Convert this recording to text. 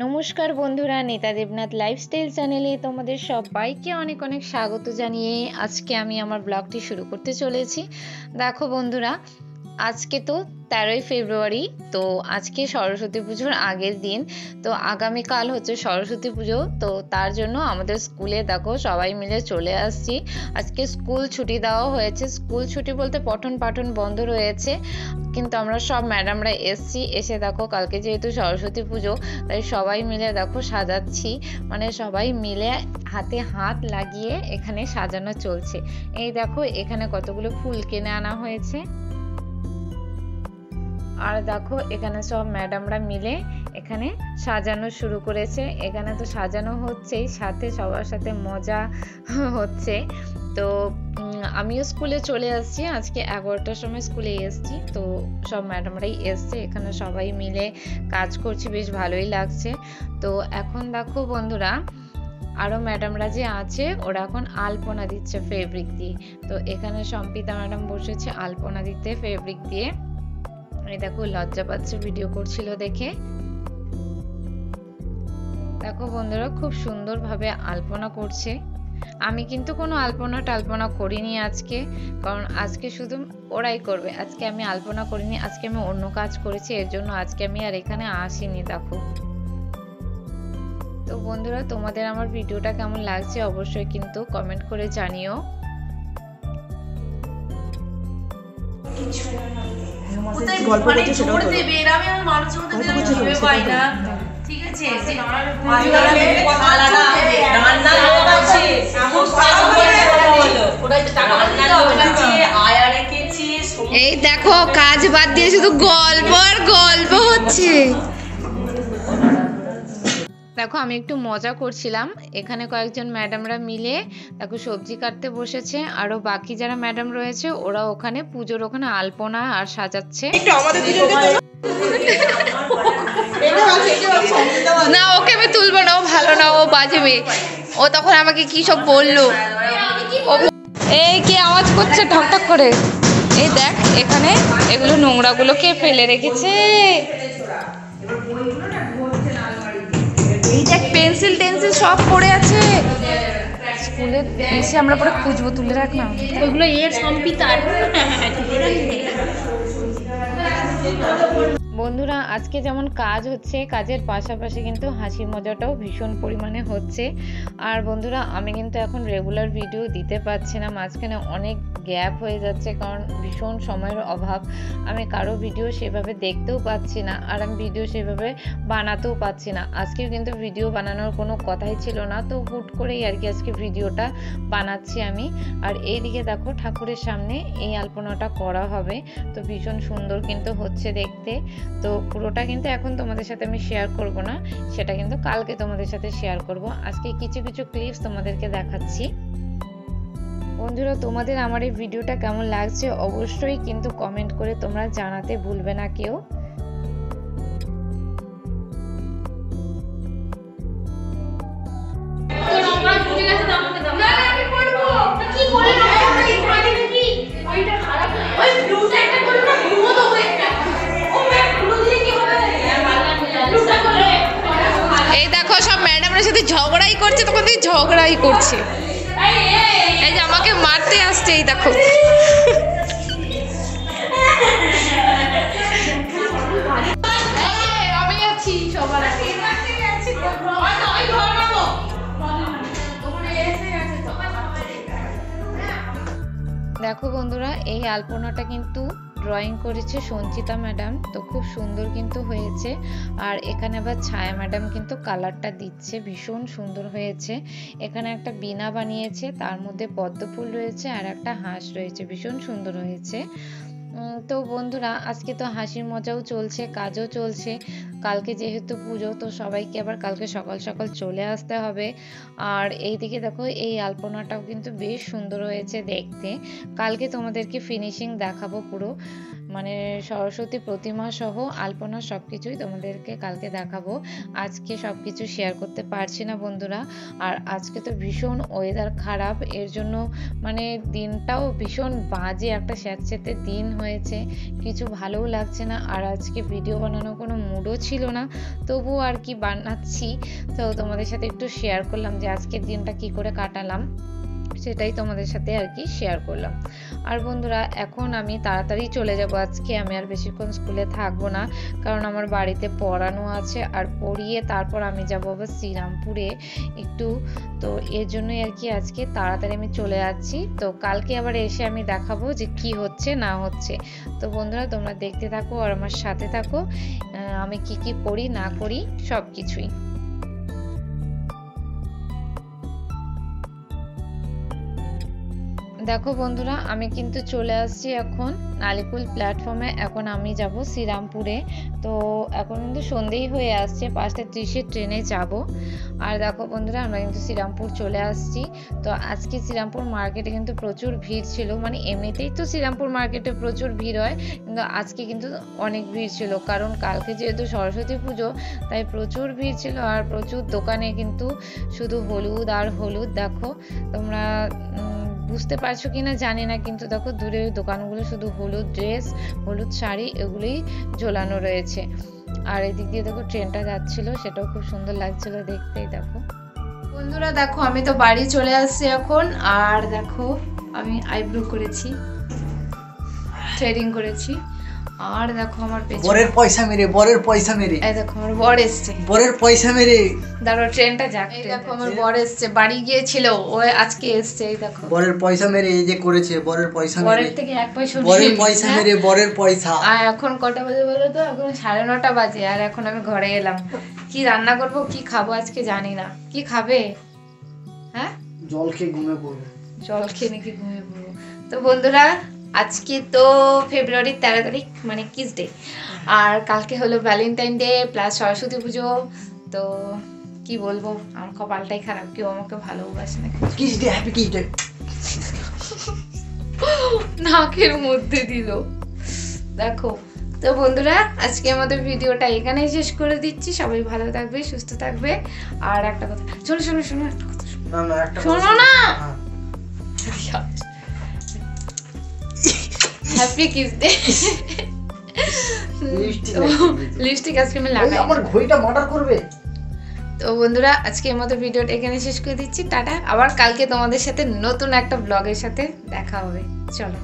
নমস্কার বন্ধুরা, নেতা দেবনাথ লাইফস্টাইল চ্যানেলে তোমাদের সবাইকে অনেক অনেক স্বাগত জানিয়ে আজকে আমি আমার ব্লগটি শুরু করতে চলেছি। দেখো বন্ধুরা, আজকে তো 13ই ফেব্রুয়ারি। তো আজকে সরস্বতী পুজোর আগের দিন। তো আগামীকাল হচ্ছে সরস্বতী পুজো। তো তার জন্য আমাদের স্কুলে দেখো সবাই মিলে চলে আসছি। আজকে স্কুল ছুটি দেওয়া হয়েছে। স্কুল ছুটি বলতে পঠন পাঠন বন্ধ রয়েছে, কিন্তু আমরা সব ম্যাডামরা এসছি। এসে দেখো কালকে যেহেতু সরস্বতী পুজো, তাই সবাই মিলে দেখো সাজাচ্ছি। মানে সবাই মিলে হাতে হাত লাগিয়ে এখানে সাজানো চলছে। এই দেখো এখানে কতগুলো ফুল কিনে আনা হয়েছে। আর দেখো এখানে সব ম্যাডামরা মিলে এখানে সাজানো শুরু করেছে। এখানে তো সাজানো হচ্ছেই, সাথে সবার সাথে মজা হচ্ছে। তো আমিও স্কুলে চলে আসছি। আজকে 11টার সময় স্কুলে এসছি। তো সব ম্যাডামরাই এসছে, এখানে সবাই মিলে কাজ করছি, বেশ ভালোই লাগছে। তো এখন দেখো বন্ধুরা, আরও ম্যাডামরা যে আছে ওরা এখন আলপনা দিচ্ছে ফেব্রিক দিয়ে। তো এখানে সম্পিতা ম্যাডাম বসেছে আলপনা দিতে ফেব্রিক দিয়ে। এই দেখো লজ্জা পাচ্ছে ভিডিও করছিল দেখে। দেখো বন্ধুরা, খুব সুন্দরভাবে আলপনা করছে। আমি কিন্তু কোনো আলপনা টালপনা করিনি আজকে, কারণ আজকে শুধু ওরাই করবে। আজকে আমি আলপনা করিনি, আজকে আমি অন্য কাজ করেছি, এর জন্য আজকে আমি আর এখানে আসিনি। দেখো তো বন্ধুরা, তোমাদের আমার ভিডিওটা কেমন লাগছে অবশ্যই কিন্তু কমেন্ট করে জানিও। গল্প করতে সেটাও তো দেবে এর আমি আমার মানুষের মধ্যে ভেবে পাই না। ঠিক আছে, যে আলাদা রান্না লোক আছে, এমন কাজ হলো ওটাই তো টাকা আছে, আয়া রেখেছি। এই দেখো কাজ বাদ দিয়ে শুধু গল্প আর গল্প হচ্ছে। দেখো আমি একটু মজা করছিলাম। এখানে কয়েকজন ম্যাডামরা মিলে দেখো সবজি কাটতে বসেছে। আরো বাকি যারা ম্যাডাম রয়েছে ওরা ওখানে পুজোর ওখানে আলপনা আর সাজাচ্ছে। না, ওকে আমি তুলবো না, ও ভালো না, ও বাজে মেয়ে। ও তখন আমাকে কি সব বললো। এই কে আওয়াজ করছে ঠকঠক করে? এই দেখ এখানে এগুলো নোংরাগুলো কে ফেলে রেখেছে। এই দেখ পেন্সিল টেন্সিল সব পড়ে আছে। স্কুলে এসে আমরা পরে খুঁজবো, তুলে রাখ না ওইগুলো। এর সম্পিতার বন্ধুরা, আজকে যেমন কাজ হচ্ছে, কাজের পাশাপাশি কিন্তু হাসি মজাটাও ভীষণ পরিমাণে হচ্ছে। আর বন্ধুরা, আমি কিন্তু এখন রেগুলার ভিডিও দিতে পারছি না, মাঝখানে অনেক গ্যাপ হয়ে যাচ্ছে, কারণ ভীষণ সময়ের অভাব। আমি কারো ভিডিও সেভাবে দেখতেও পাচ্ছি না, আর আমি ভিডিও সেভাবে বানাতেও পাচ্ছি না। আজকেও কিন্তু ভিডিও বানানোর কোনো কথাই ছিল না, তো হুট করেই আর কি আজকে ভিডিওটা বানাচ্ছি আমি। আর এইদিকে দেখো ঠাকুরের সামনে এই আলপনাটা করা হবে। তো ভীষণ সুন্দর কিন্তু হচ্ছে দেখতে। তো পুরোটা কিন্তু এখন তোমাদের সাথে আমি শেয়ার করব না, সেটা কিন্তু কালকে তোমাদের সাথে শেয়ার করব। আজকে কিছু কিছু ক্লিপস তোমাদেরকে দেখাচ্ছি। বন্ধুরা, তোমাদের আমার এই ভিডিওটা কেমন লাগছে অবশ্যই কিন্তু কমেন্ট করে তোমরা জানাতে ভুলবে না কেউ। এই দেখো সব ম্যাডামরা সাথে ঝগড়াই করছে, তখন থেকে ঝগড়াই করছে। এই যে আমাকে মারতে আসছে, এই দেখো। আমি আছি সবার আগে। দেখো বন্ধুরা, এই আলপনাটা কিন্তু ড্রয়িং করেছে সঞ্চিতা ম্যাডাম। তো খুব সুন্দর কিন্তু হয়েছে। আর এখানে আবার ছায়া ম্যাডাম কিন্তু কালারটা দিচ্ছে, ভীষণ সুন্দর হয়েছে। এখানে একটা বীণা বানিয়েছে, তার মধ্যে পদ্ম ফুল রয়েছে আর একটা হাঁস রয়েছে, ভীষণ সুন্দর হয়েছে। তো বন্ধুরা, আজকে তো হাসির মজাও চলছে, কাজও চলছে। কালকে যেহেতু পুজো, তো সবাইকে আবার কালকে সকাল সকাল চলে আসতে হবে। আর এইদিকে দেখো এই আলপনাটাও কিন্তু বেশ সুন্দর হয়েছে দেখতে। কালকে তোমাদেরকে ফিনিশিং দেখাবো পুরো। মানে সরস্বতী প্রতিমা সহ আলপনা সব কিছুই তোমাদেরকে কালকে দেখাবো। আজকে সব কিছু শেয়ার করতে পারছি না বন্ধুরা। আর আজকে তো ভীষণ ওয়েদার খারাপ, এর জন্য মানে দিনটাও ভীষণ বাজে, একটা স্যাঁতস্যাঁতে দিন হয়েছে, কিছু ভালোও লাগছে না। আর আজকে ভিডিও বানানোর কোনো মুডও ছিল না, তবুও আর কি বানাচ্ছি। তো তোমাদের সাথে একটু শেয়ার করলাম যে আজকের দিনটা কি করে কাটালাম, সেটাই তোমাদের সাথে আর কি শেয়ার করলাম। আর বন্ধুরা এখন আমি তাড়াতাড়ি চলে যাব, আজকে আমি আর বেশিক্ষণ স্কুলে থাকবো না, কারণ আমার বাড়িতে পড়ানো আছে। আর পড়িয়ে তারপর আমি যাবো আবার শ্রীরামপুরে একটু, তো এর জন্যই আর কি আজকে তাড়াতাড়ি আমি চলে যাচ্ছি। তো কালকে আবার এসে আমি দেখাবো যে কি হচ্ছে না হচ্ছে। তো বন্ধুরা তোমরা দেখতে থাকো আর আমার সাথে থাকো, আমি কি কি করি না করি সব কিছুই। দেখো বন্ধুরা আমি কিন্তু চলে আসছি এখন নালিকুল প্ল্যাটফর্মে, এখন আমি যাব শ্রীরামপুরে। তো এখন কিন্তু সন্ধেই হয়ে আসছে, 5:30 ট্রেনে যাব। আর দেখো বন্ধুরা আমরা কিন্তু শ্রীরামপুর চলে আসছি। তো আজকে শ্রীরামপুর মার্কেটে কিন্তু প্রচুর ভিড় ছিল, মানে এমনিতেই তো শ্রীরামপুর মার্কেটে প্রচুর ভিড় হয়, কিন্তু আজকে কিন্তু অনেক ভিড় ছিল, কারণ কালকে যেহেতু সরস্বতী পুজো তাই প্রচুর ভিড় ছিল। আর প্রচুর দোকানে কিন্তু শুধু হলুদ আর হলুদ। দেখো তোমরা বুঝতে পারছো কিনা জানি না, কিন্তু দেখো দূরে দোকানগুলো শুধু হলুদ ড্রেস, হলুদ শাড়ি এগুলোই ঝোলানো রয়েছে। আর এদিক দিয়ে দেখো ট্রেনটা যাচ্ছিল, সেটাও খুব সুন্দর লাগছিল দেখতেই। দেখো বন্ধুরা দেখো আমি তো বাড়ি চলে আসছি এখন। আর দেখো আমি আইব্রো করেছি, থ্রেডিং করেছি। আর দেখো আমার বরের পয়সা মেরে এই দেখো আমার বর এসছে, বরের পয়সা মেরে দাঁড়াও ট্রেনটা যাক। এই দেখো আমার বর এসছে, বাড়ি গিয়েছিল ও, আজকে এসছে। এই দেখো বরের পয়সা মেরে এই যে করেছে, বরের পয়সা মেরে, বরের থেকে 1 পয়সা বরের পয়সা মেরে, বরের পয়সা। আর এখন কটা বাজে বলো তো? এখন 9:30 বাজে। আর এখন আমি ঘরে এলাম, কি রান্না করব কি খাবো আজকে জানি না। কি খাবে? হ্যাঁ জল খেয়ে ঘুমিয়ে পড়বো। জল খেয়ে নাকি ঘুমিয়ে পড়বো? তো বন্ধুরা আজকে তো ফেব্রুয়ারির 13 তারিখ মানে কিস ডে, আর কালকে হলো ভ্যালেন্টাইন ডে প্লাস সরস্বতী পুজো। তো কি বলবো, আমার কপালটাই খারাপ, কেউ আমাকে ভালোবাসে না। Kiss day, happy kiss day. নাকের মধ্যে দিল। দেখো তো বন্ধুরা আজকে আমাদের ভিডিওটা এখানেই শেষ করে দিচ্ছি। সবাই ভালো থাকবে, সুস্থ থাকবে। আর একটা কথা, শোনো শোনো শোনো একটা কথা শোনো না, হ্যাপি কিস ডে। লিপস্টিক আজকে আমি লাগাই, আমার ঘড়িটা মার্ডার করবে। তো বন্ধুরা আজকের মতো ভিডিওটা এখানে শেষ করে দিচ্ছি, টাটা। আবার কালকে তোমাদের সাথে নতুন একটা ব্লগের সাথে দেখা হবে, চলো।